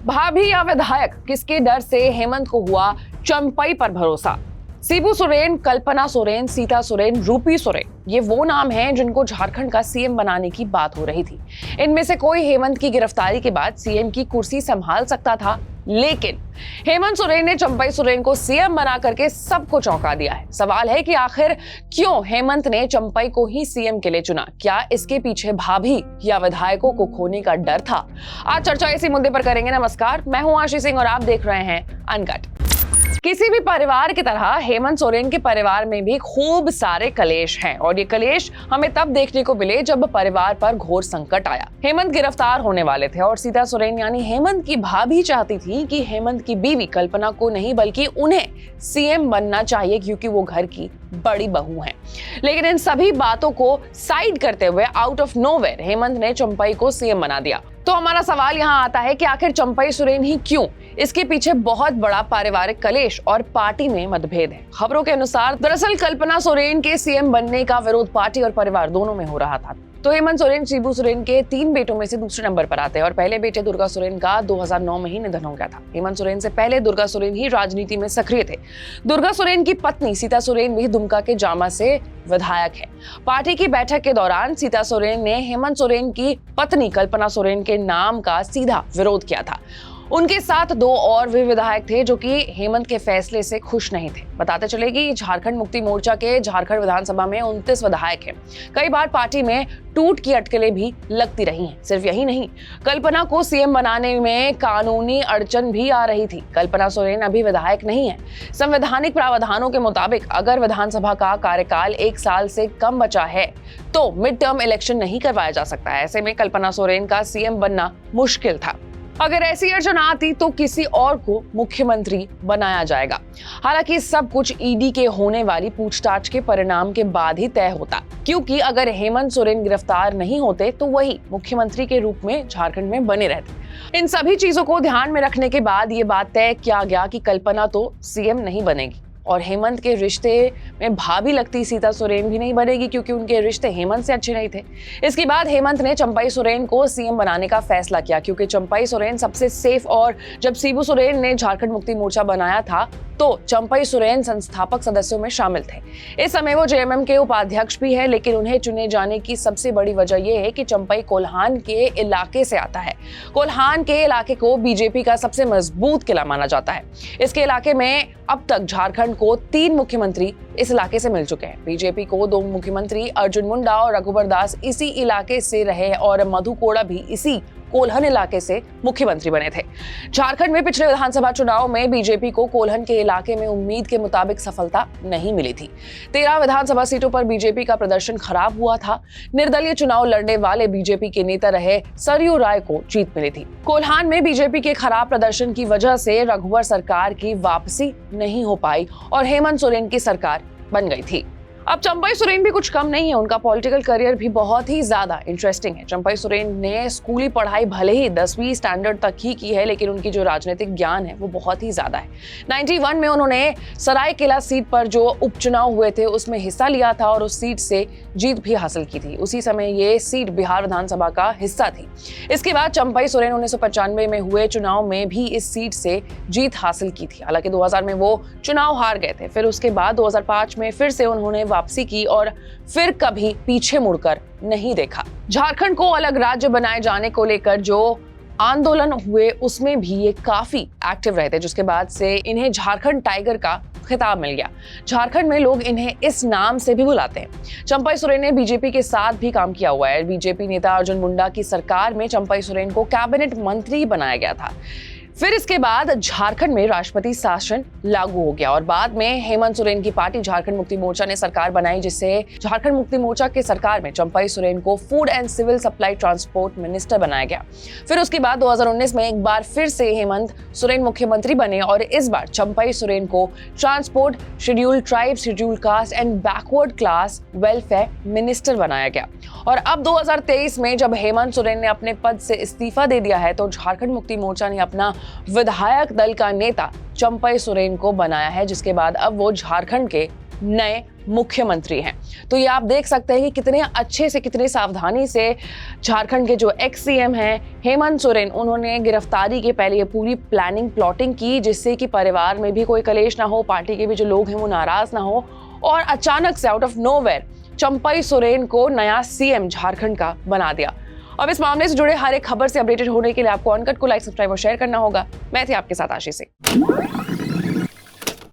भाभी या विधायक, किसके डर से हेमंत को हुआ चंपई पर भरोसा? शिबू सोरेन, कल्पना सोरेन, सीता सोरेन, रूपी सोरेन, ये वो नाम हैं जिनको झारखंड का सीएम बनाने की बात हो रही थी। इनमें से कोई हेमंत की गिरफ्तारी के बाद सीएम की कुर्सी संभाल सकता था, लेकिन हेमंत सोरेन ने चंपई सोरेन को सीएम बना करके सबको चौंका दिया है। सवाल है कि आखिर क्यों हेमंत ने चंपई को ही सीएम के लिए चुना? क्या इसके पीछे भाभी या विधायकों को खोने का डर था? आज चर्चा इसी मुद्दे पर करेंगे। नमस्कार, मैं हूं आशीष सिंह और आप देख रहे हैं अनकट। किसी भी परिवार की तरह हेमंत सोरेन के परिवार में भी खूब सारे कलेश हैं और ये कलेश हमें तब देखने को मिले जब परिवार पर घोर संकट आया। हेमंत गिरफ्तार होने वाले थे और सीता सोरेन यानी हेमंत की भाभी चाहती थी कि हेमंत की बीवी कल्पना को नहीं बल्कि उन्हें सीएम बनना चाहिए क्योंकि वो घर की बड़ी बहू हैं। लेकिन इन सभी बातों को साइड करते हुए आउट ऑफ नोवेयर हेमंत ने चंपई को सीएम बना दिया। तो हमारा सवाल यहाँ आता है कि आखिर चंपई सोरेन ही क्यों? इसके पीछे बहुत बड़ा पारिवारिक कलेश और पार्टी में मतभेद है। खबरों के अनुसार दरअसल कल्पना सोरेन के सीएम बनने का विरोध पार्टी और परिवार दोनों में हो रहा था। तो हेमंत सोरेन शिबू सोरेन के 3 बेटों में से दूसरे नंबर पर आते हैं और पहले बेटे दुर्गा सोरेन का 2009 में ही निधन हो गया था। हेमंत सोरेन से पहले दुर्गा सोरेन ही राजनीति में सक्रिय थे। दुर्गा सोरेन की पत्नी सीता सोरेन भी दुमका के जामा से विधायक है। पार्टी की बैठक के दौरान सीता सोरेन ने हेमंत सोरेन की पत्नी कल्पना सोरेन के नाम का सीधा विरोध किया था। उनके साथ 2 और भी विधायक थे जो कि हेमंत के फैसले से खुश नहीं थे। बताते चले कि झारखंड मुक्ति मोर्चा के झारखंड विधानसभा में 29 विधायक हैं। कई बार पार्टी में टूट की अटकलें भी लगती रही हैं। सिर्फ यही नहीं, कल्पना को सीएम बनाने में कानूनी अड़चन भी आ रही थी। कल्पना सोरेन अभी विधायक नहीं है। संवैधानिक प्रावधानों के मुताबिक अगर विधानसभा का कार्यकाल 1 साल से कम बचा है तो मिड टर्म इलेक्शन नहीं करवाया जा सकता। ऐसे में कल्पना सोरेन का सीएम बनना मुश्किल था। अगर ऐसी अड़चन आती तो किसी और को मुख्यमंत्री बनाया जाएगा। हालांकि सब कुछ ईडी के होने वाली पूछताछ के परिणाम के बाद ही तय होता, क्योंकि अगर हेमंत सोरेन गिरफ्तार नहीं होते तो वही मुख्यमंत्री के रूप में झारखंड में बने रहते। इन सभी चीजों को ध्यान में रखने के बाद ये बात तय किया गया कि कल्पना तो सीएम नहीं बनेगी और हेमंत के रिश्ते में भाभी लगती सीता सोरेन भी नहीं बनेगी क्योंकि उनके रिश्ते हेमंत से अच्छे नहीं थे। इसके बाद हेमंत ने चंपई सोरेन को सीएम बनाने का फैसला किया क्योंकि चंपई सोरेन सबसे सेफ, और जब शिबू सोरेन ने झारखंड मुक्ति मोर्चा बनाया था तो चंपई सोरेन संस्थापक सदस्यों में शामिल थे। इस समय वो जेएमएम के उपाध्यक्ष भी है, लेकिन उन्हें चुने जाने की सबसे बड़ी वजह यह है कि चंपई कोल्हान के इलाके से आता है। कोल्हान के इलाके को बीजेपी का सबसे मजबूत किला माना जाता है। इसके इलाके में अब तक झारखंड को 3 मुख्यमंत्री इस इलाके से मिल चुके हैं। बीजेपी को 2 मुख्यमंत्री अर्जुन मुंडा और रघुवर दास इसी इलाके से रहे और मधु कोड़ा भी इसी कोल्हन इलाके से मुख्यमंत्री बने थे। झारखंड में पिछले विधानसभा चुनाव में बीजेपी को कोल्हन के इलाके में उम्मीद के मुताबिक सफलता नहीं मिली थी। 13 विधानसभा सीटों पर बीजेपी का प्रदर्शन खराब हुआ था। निर्दलीय चुनाव लड़ने वाले बीजेपी के नेता रहे सरयू राय को जीत मिली थी। कोल्हान में बीजेपी के खराब प्रदर्शन की वजह से रघुवर सरकार की वापसी नहीं हो पाई और हेमंत सोरेन की सरकार बन गई थी। अब चंपई सोरेन भी कुछ कम नहीं है। उनका पॉलिटिकल करियर भी बहुत ही ज्यादा इंटरेस्टिंग है। चंपई सोरेन ने स्कूली पढ़ाई भले ही 10वीं स्टैंडर्ड तक ही की है, लेकिन उनकी जो राजनीतिक ज्ञान है वो बहुत ही ज्यादा है। 91 में उन्होंने सरायकेला सीट पर जो उपचुनाव हुए थे उसमें हिस्सा लिया था और उस सीट से जीत भी हासिल की थी। उसी समय ये सीट बिहार विधानसभा का हिस्सा थी। इसके बाद चंपई सोरेन 1995 में हुए चुनाव में भी इस सीट से जीत हासिल की थी। हालांकि 2000 में वो चुनाव हार गए थे। फिर उसके बाद 2005 में फिर से उन्होंने वापसी की और फिर कभी पीछे मुड़कर नहीं देखा। झारखंड को अलग राज्य बनाए जाने को लेकर जो आंदोलन हुए उसमें भी ये काफी एक्टिव रहे थे, जिसके बाद से इन्हें झारखंड टाइगर का खिताब मिल गया। झारखंड में लोग इन्हें इस नाम से भी बुलाते हैं। चंपई सोरेन ने बीजेपी के साथ भी काम किया हुआ है। बीजेपी नेता अर्जुन मुंडा की सरकार में चंपई सोरेन को कैबिनेट मंत्री बनाया गया था। फिर इसके बाद झारखंड में राष्ट्रपति शासन लागू हो गया और बाद में हेमंत सोरेन की पार्टी झारखंड मुक्ति मोर्चा ने सरकार बनाई, जिससे झारखंड मुक्ति मोर्चा के सरकार में चंपई सोरेन को food and civil supply transport minister बनाया गया। फिर उसके बाद 2019 में एक बार फिर से हेमंत सोरेन मुख्यमंत्री बने और इस बार चंपई सोरेन को transport, schedule tribe, schedule caste and backward class welfare minister बनाया गया। और अब 2023 में जब हेमंत सोरेन ने अपने पद से इस्तीफा दे दिया है तो झारखंड मुक्ति मोर्चा ने अपना विधायक दल का नेता चंपई सोरेन को बनाया है, जिसके बाद अब वो झारखंड के नए मुख्यमंत्री हैं। तो ये आप देख सकते हैं कि कितने अच्छे से, कितने सावधानी से झारखंड के जो एक्स सीएम हैं हेमंत सोरेन, उन्होंने गिरफ्तारी के पहले ये पूरी प्लानिंग प्लॉटिंग की, जिससे कि परिवार में भी कोई कलेश ना हो, पार्टी के भी जो लोग हैं वो नाराज ना हो, और अचानक से out of nowhere Champai Soren को नया सीएम झारखंड का बना दिया। अब इस मामले से जुड़े हर एक खबर से अपडेटेड होने के लिए आपको अनकट को लाइक, सब्सक्राइब और शेयर करना होगा। मैं थी आपके साथ आशीष सिंह।